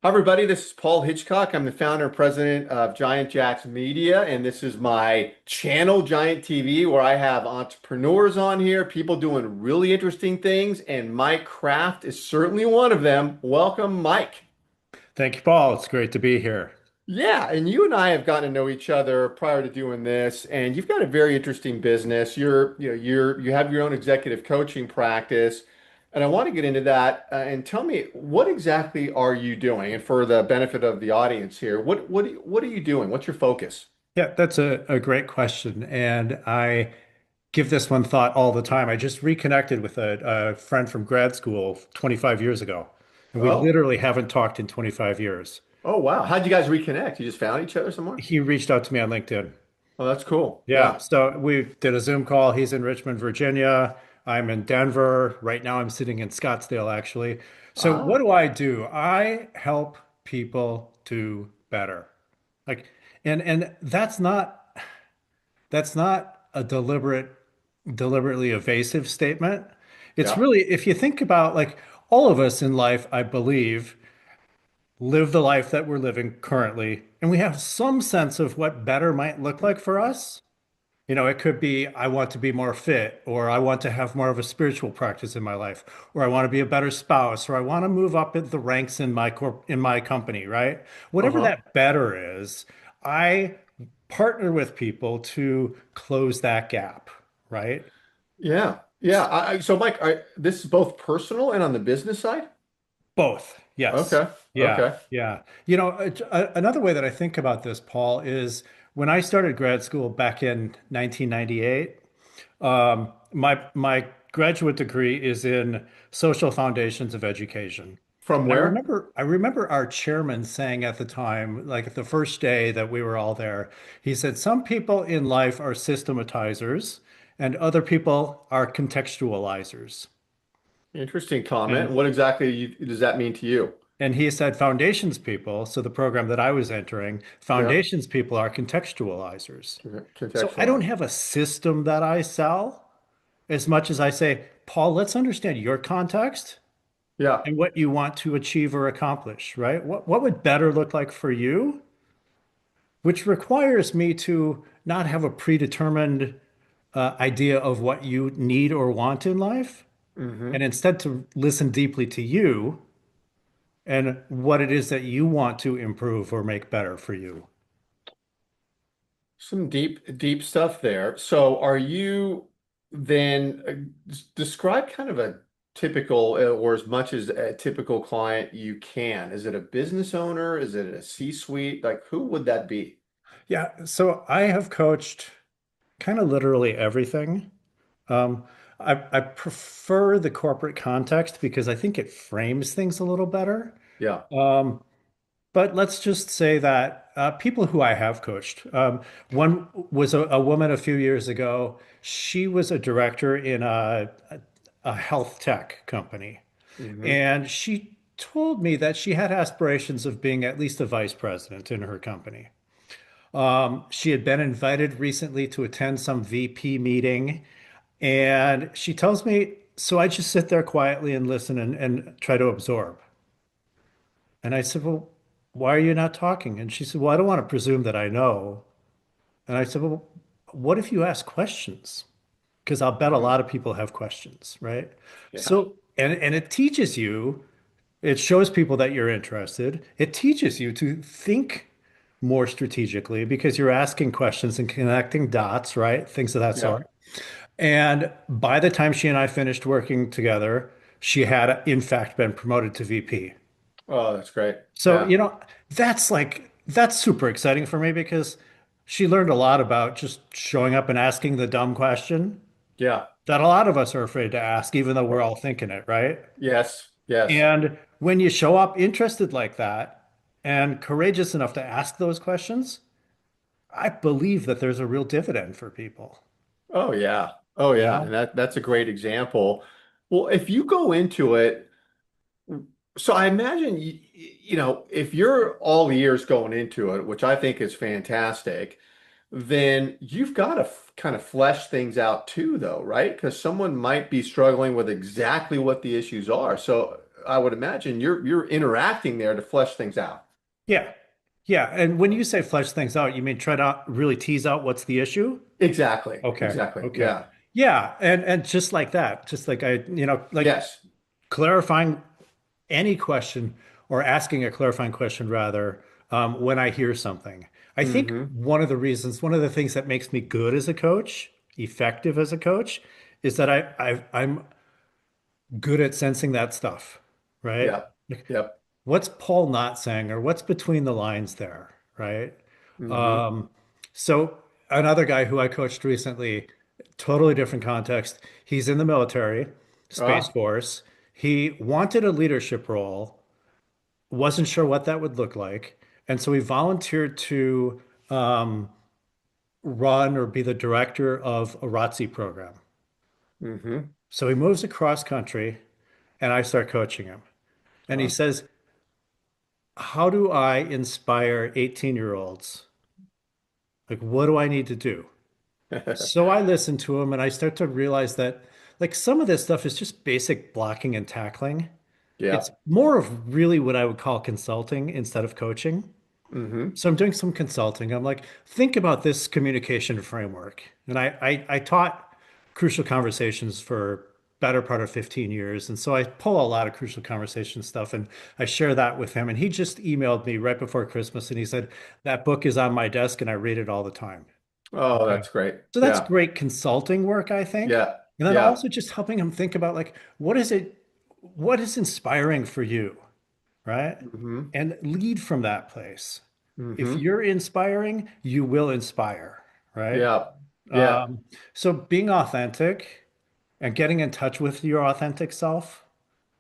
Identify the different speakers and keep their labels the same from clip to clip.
Speaker 1: Hi, everybody. This is Paul Hitchcock. I'm the founder and president of Giant Jacks Media, and this is my channel, Giant TV, where I have entrepreneurs on here, people doing really interesting things, and Mike Kraft is certainly one of them. Welcome, Mike.
Speaker 2: Thank you, Paul. It's great to be here.
Speaker 1: Yeah, and you and I have gotten to know each other prior to doing this, and you've got a very interesting business. You have your own executive coaching practice, and I want to get into that. And tell me, what exactly are you doing? And for the benefit of the audience here, what are you doing? What's your focus?
Speaker 2: Yeah, that's a great question. And I give this one thought all the time. I just reconnected with a friend from grad school 25 years ago, and we
Speaker 1: Oh,
Speaker 2: literally haven't talked in 25 years.
Speaker 1: oh wow! How'd you guys reconnect? You just found each other somewhere?
Speaker 2: He reached out to me on LinkedIn.
Speaker 1: Oh, that's cool.
Speaker 2: Yeah,
Speaker 1: Yeah.
Speaker 2: so we did a Zoom call. He's in Richmond, Virginia. I'm in Denver. Right now, I'm sitting in Scottsdale, actually. So, what
Speaker 1: Ah,
Speaker 2: do I do? I help people do better. Like, and that's not a deliberately evasive statement. It's
Speaker 1: yeah.
Speaker 2: really, if you think about like all of us in life, I believe, live the life that we're living currently, and we have some sense of what better might look like for us. It could be I want to be more fit, or I want to have more of a spiritual practice in my life, or I want to be a better spouse, or I want to move up in the ranks in my company, right? Whatever
Speaker 1: Uh-huh.
Speaker 2: that better is, I partner with people to close that gap, right?
Speaker 1: Yeah. Yeah. So, Mike, this is both personal and on the business side?
Speaker 2: Both. Yes.
Speaker 1: Okay.
Speaker 2: Yeah.
Speaker 1: Okay.
Speaker 2: Yeah. Another way that I think about this, Paul, is when I started grad school back in 1998. My graduate degree is in social foundations of education.
Speaker 1: From
Speaker 2: And I
Speaker 1: where?
Speaker 2: remember I remember our chairman saying at the time, like the first day that we were all there, he said, some people in life are systematizers and other people are contextualizers.
Speaker 1: Interesting comment.
Speaker 2: And
Speaker 1: What exactly does that mean to you?
Speaker 2: and he said foundations people, so the program that I was entering,
Speaker 1: Yeah.
Speaker 2: foundations people are contextualizers. So I don't
Speaker 1: Contextualize.
Speaker 2: have a system that I sell as much as I say, Paul, let's understand your context
Speaker 1: Yeah.
Speaker 2: and what you want to achieve or accomplish, right? What would better look like for you, which requires me to not have a predetermined idea of what you need or want in life,
Speaker 1: Hmm.
Speaker 2: and instead to listen deeply to you and what it is that you want to improve or make better for you.
Speaker 1: Some deep stuff there. So, are you then describe kind of a typical or as much as a typical client you can? Is it a business owner? Is it a C-suite? Like, who would that be?
Speaker 2: Yeah, so I have coached kind of literally everything. Um, I prefer the corporate context because I think it frames things a little better.
Speaker 1: Yeah.
Speaker 2: Um, but let's just say that people who I have coached, one was a woman a few years ago. She was a director in a health tech company.
Speaker 1: Hmm.
Speaker 2: And she told me that she had aspirations of being at least a vice president in her company. She had been invited recently to attend some VP meeting. And she tells me, so I just sit there quietly and listen and try to absorb. And I said, well, why are you not talking? And she said, well, I don't want to presume that I know. And I said, well, what if you ask questions? Because I'll bet a lot of people have questions, right?
Speaker 1: Yeah.
Speaker 2: So, and it teaches you, it shows people that you're interested. It teaches you to think more strategically because you're asking questions and connecting dots, right? Things of that
Speaker 1: Yeah.
Speaker 2: sort. And by the time she and I finished working together, she had, in fact, been promoted to VP.
Speaker 1: Oh, that's great.
Speaker 2: So,
Speaker 1: Yeah.
Speaker 2: that's super exciting for me because she learned a lot about just showing up and asking the dumb question
Speaker 1: Yeah.
Speaker 2: that a lot of us are afraid to ask, even though we're all thinking it, right?
Speaker 1: Yes. Yes.
Speaker 2: And when you show up interested like that and courageous enough to ask those questions, I believe that there's a real dividend for people.
Speaker 1: Oh yeah. Oh yeah.
Speaker 2: Yeah.
Speaker 1: And that's a great example. Well, if you go into it, so I imagine if you're all ears going into it, which I think is fantastic, then you've got to kind of flesh things out too, though, right? Because someone might be struggling with exactly what the issues are. So I would imagine you're interacting there to flesh things out.
Speaker 2: Yeah. Yeah. And when you say flesh things out, you mean try to really tease out what's the issue?
Speaker 1: Exactly.
Speaker 2: Okay.
Speaker 1: Exactly.
Speaker 2: Okay.
Speaker 1: Yeah.
Speaker 2: Yeah. And just like that, just like like
Speaker 1: Yes.
Speaker 2: clarifying any question or asking a clarifying question rather, when I hear something. I think
Speaker 1: Mm-hmm.
Speaker 2: one of the things that makes me good as a coach, effective as a coach, is that I'm good at sensing that stuff, right?
Speaker 1: Yep.
Speaker 2: Like,
Speaker 1: Yep.
Speaker 2: what's Paul not saying, or what's between the lines there, right?
Speaker 1: Mm-hmm.
Speaker 2: Um, so another guy who I coached recently, totally different context. He's in the military, Space
Speaker 1: Ah.
Speaker 2: Force. He wanted a leadership role, wasn't sure what that would look like, and so he volunteered to um, run or be the director of a ROTC program.
Speaker 1: Mm-hmm.
Speaker 2: So he moves across country, and I start coaching him. And he
Speaker 1: Ah.
Speaker 2: says, how do I inspire 18-year-olds? Like, what do I need to do? So I listen to him and I start to realize that, like, some of this stuff is just basic blocking and tackling. It's
Speaker 1: Yeah.
Speaker 2: more of really what I would call consulting instead of coaching.
Speaker 1: Mm-hmm.
Speaker 2: So I'm doing some consulting. I'm like, think about this communication framework. And I taught crucial conversations for better part of 15 years. And so I pull a lot of crucial conversation stuff and I share that with him. And he just emailed me right before Christmas and he said, that book is on my desk and I read it all the time.
Speaker 1: Oh,
Speaker 2: Okay.
Speaker 1: that's great.
Speaker 2: So that's
Speaker 1: Yeah.
Speaker 2: great consulting work, I think.
Speaker 1: Yeah.
Speaker 2: And then
Speaker 1: Yeah.
Speaker 2: also just helping him think about like, what is inspiring for you? Right?
Speaker 1: Mm-hmm.
Speaker 2: And lead from that place. If
Speaker 1: Mm-hmm.
Speaker 2: you're inspiring, you will inspire, right?
Speaker 1: Yeah. Yeah.
Speaker 2: Um, so being authentic and getting in touch with your authentic self,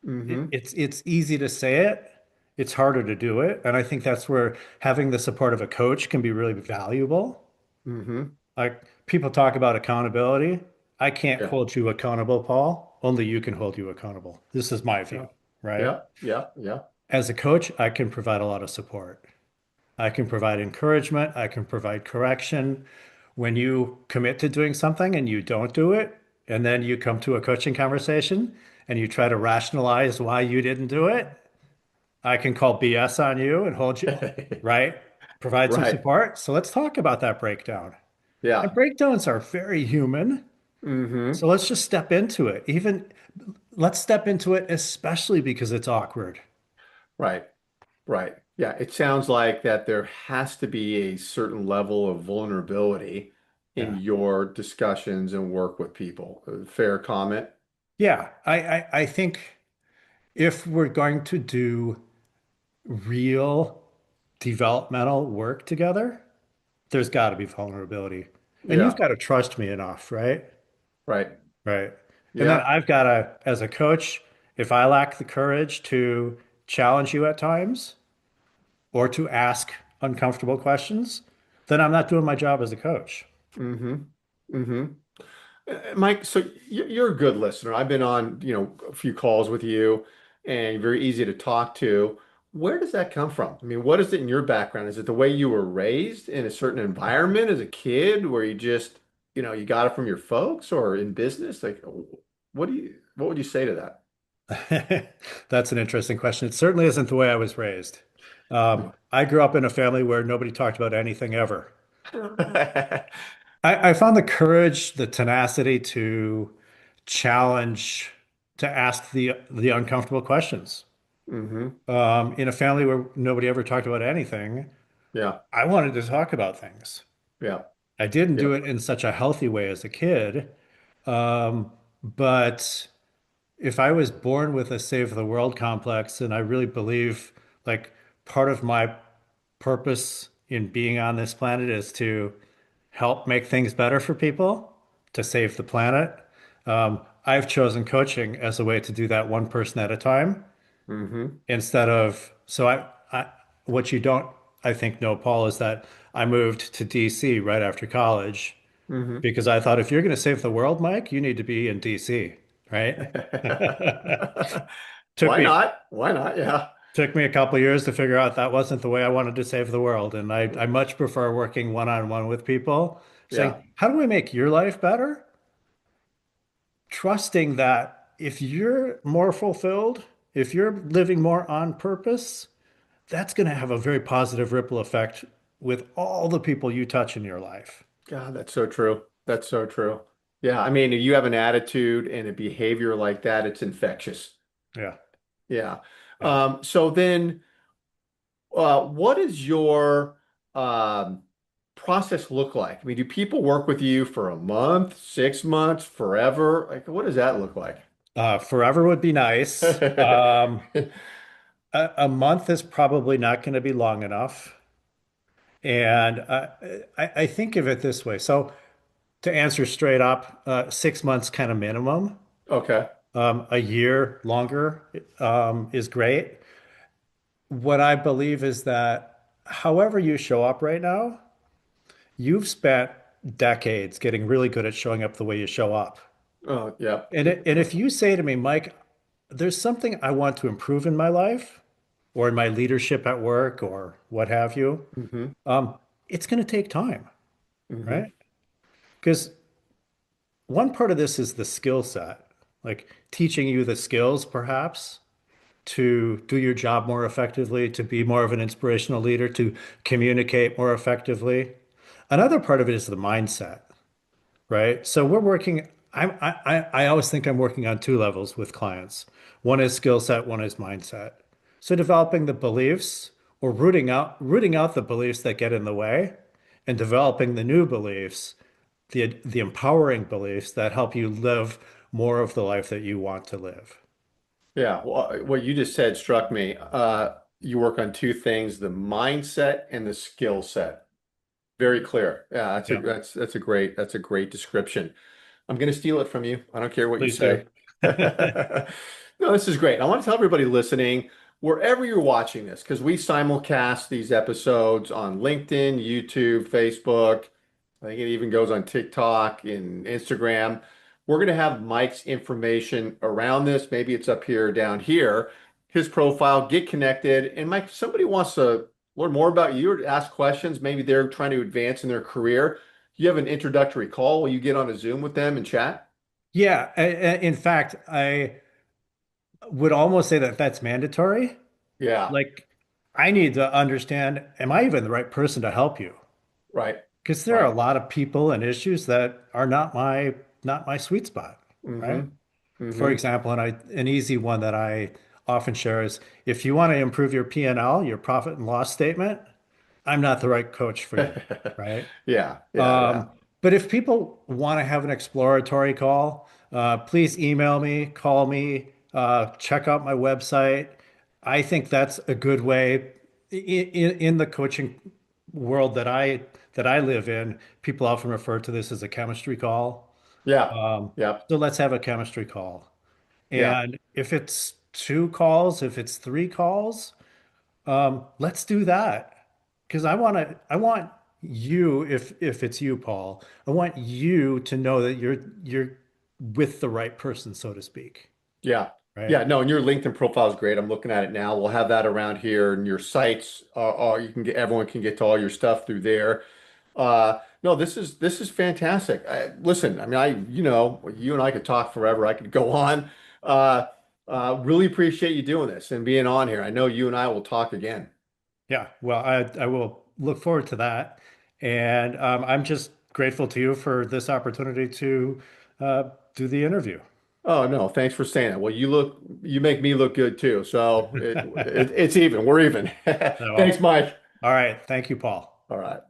Speaker 1: Mm-hmm.
Speaker 2: it's easy to say it, it's harder to do it. And I think that's where having the support of a coach can be really valuable.
Speaker 1: Mm-hmm.
Speaker 2: Like people talk about accountability. I can't
Speaker 1: Yeah.
Speaker 2: hold you accountable, Paul. Only you can hold you accountable. This is my
Speaker 1: Yeah.
Speaker 2: view, right?
Speaker 1: Yeah. Yeah. Yeah.
Speaker 2: As a coach, I can provide a lot of support. I can provide encouragement. I can provide correction. When you commit to doing something and you don't do it, and then you come to a coaching conversation and you try to rationalize why you didn't do it, I can call BS on you and hold you, right? Provide some
Speaker 1: Right.
Speaker 2: support. So let's talk about that breakdown. And
Speaker 1: Yeah.
Speaker 2: breakdowns are very human.
Speaker 1: Mm-hmm.
Speaker 2: So let's just step into it. Even let's step into it, especially because it's awkward.
Speaker 1: Right. Right. Yeah. It sounds like that there has to be a certain level of vulnerability in
Speaker 2: Yeah.
Speaker 1: your discussions and work with people. Fair comment.
Speaker 2: Yeah. I think if we're going to do real developmental work together, there's got to be vulnerability. And you've
Speaker 1: Yeah.
Speaker 2: got to trust me enough, right?
Speaker 1: Right.
Speaker 2: Right. And then
Speaker 1: Yeah.
Speaker 2: I've got to, as a coach, if I lack the courage to challenge you at times or to ask uncomfortable questions, then I'm not doing my job as a coach.
Speaker 1: Mm-hmm. Mm-hmm. Mike, so you're a good listener. I've been on, a few calls with you and you're very easy to talk to. Where does that come from? I mean, what is it in your background? Is it the way you were raised in a certain environment as a kid where you just, you got it from your folks or in business? Like, what would you say to
Speaker 2: That's an interesting question. It certainly isn't the way I was raised. I grew up in a family where nobody talked about anything ever.
Speaker 1: that?
Speaker 2: I found the courage, the tenacity to challenge, to ask the uncomfortable questions.
Speaker 1: Hmm.
Speaker 2: In a family where nobody ever talked about anything,
Speaker 1: Yeah.
Speaker 2: I wanted to talk about things.
Speaker 1: Yeah.
Speaker 2: I didn't
Speaker 1: Yeah.
Speaker 2: do it in such a healthy way as a kid, but if I was born with a save the world complex, and I really believe like part of my purpose in being on this planet is to help make things better for people, to save the planet. I've chosen coaching as a way to do that one person at a time
Speaker 1: Hmm.
Speaker 2: instead of, so what you don't, I think, know, Paul, is that I moved to DC right after college
Speaker 1: Hmm.
Speaker 2: because I thought if you're going to save the world, Mike, you need to be in DC, right? Took
Speaker 1: Why
Speaker 2: me
Speaker 1: not? Why not? Yeah.
Speaker 2: took me a couple of years to figure out that wasn't the way I wanted to save the world. And I much prefer working one-on-one with people,
Speaker 1: Yeah.
Speaker 2: saying, how do we make your life better? Trusting that if you're more fulfilled, if you're living more on purpose, that's going to have a very positive ripple effect with all the people you touch in your life.
Speaker 1: God, that's so true. That's so true. Yeah, I mean, if you have an attitude and a behavior like that, it's infectious.
Speaker 2: Yeah.
Speaker 1: Yeah.
Speaker 2: Yeah.
Speaker 1: So then, what is your um, process look like? I mean, do people work with you for a month, 6 months, forever? Like, what does that look like?
Speaker 2: Forever would be nice. A month is probably not going to be long enough. And I think of it this way. So to answer straight up, 6 months kind of minimum.
Speaker 1: Okay.
Speaker 2: A year longer is great. What I believe is that however you show up right now, you've spent decades getting really good at showing up the way you show up.
Speaker 1: Oh, yep.
Speaker 2: And if you say to me, Mike, there's something I want to improve in my life or in my leadership at work or what have you,
Speaker 1: Hmm.
Speaker 2: um, it's going to take time,
Speaker 1: Hmm.
Speaker 2: right? Because one part of this is the skill set, like teaching you the skills, perhaps, to do your job more effectively, to be more of an inspirational leader, to communicate more effectively. Another part of it is the mindset, right? So we're working, I always think I'm working on two levels with clients. One is skill set, one is mindset. So developing the beliefs or rooting out the beliefs that get in the way and developing the new beliefs, the empowering beliefs that help you live more of the life that you want to live.
Speaker 1: Yeah. Well, what you just said struck me. You work on two things, the mindset and the skill set. Very clear. Yeah,
Speaker 2: Yeah,
Speaker 1: that's a great description. I'm going to steal it from you. I don't care what you
Speaker 2: please do.
Speaker 1: say. No, this is great. I want to tell everybody listening, wherever you're watching this, because we simulcast these episodes on LinkedIn, YouTube, Facebook. I think it even goes on TikTok and Instagram. We're going to have Mike's information around this. Maybe it's up here, or down here, his profile, get connected. And Mike, if somebody wants to learn more about you or to ask questions, maybe they're trying to advance in their career. You have an introductory call. Will you get on a Zoom with them and chat?
Speaker 2: Yeah, in fact, I would almost say that that's mandatory.
Speaker 1: Yeah,
Speaker 2: Like, I need to understand, am I even the right person to help you?
Speaker 1: right,
Speaker 2: Because there are a
Speaker 1: right.
Speaker 2: lot of people and issues that are not my sweet spot, right?
Speaker 1: Mm-hmm.
Speaker 2: For
Speaker 1: Mm-hmm.
Speaker 2: example, an easy one that I often share is if you want to improve your P&L, your profit and loss statement, I'm not the right coach for you, right?
Speaker 1: Yeah, yeah, yeah,
Speaker 2: Um, but if people want to have an exploratory call, please email me, call me, check out my website. I think that's a good way in the coaching world that I live in. People often refer to this as a chemistry call.
Speaker 1: yeah,
Speaker 2: Um,
Speaker 1: yeah,
Speaker 2: so let's have a chemistry call.
Speaker 1: yeah,
Speaker 2: And if it's two calls, if it's three calls, let's do that because I want you, if it's you, Paul, I want you to know that you're with the right person, so to speak,
Speaker 1: yeah,
Speaker 2: right?
Speaker 1: yeah. No, and your LinkedIn profile is great. I'm looking at it now. We'll have that around here, and your sites are you can get everyone can get to all your stuff through there. No, this is fantastic. Listen, I mean, you and I could talk forever. I could go on. Uh, really appreciate you doing this and being on here. I know you and I will talk again.
Speaker 2: Yeah, well, I will look forward to that, and I'm just grateful to you for this opportunity to do the interview.
Speaker 1: Oh no, thanks for saying that. Well, you make me look good too. So it's even. We're even. Thanks,
Speaker 2: So,
Speaker 1: Mike.
Speaker 2: all right, thank you, Paul.
Speaker 1: All right.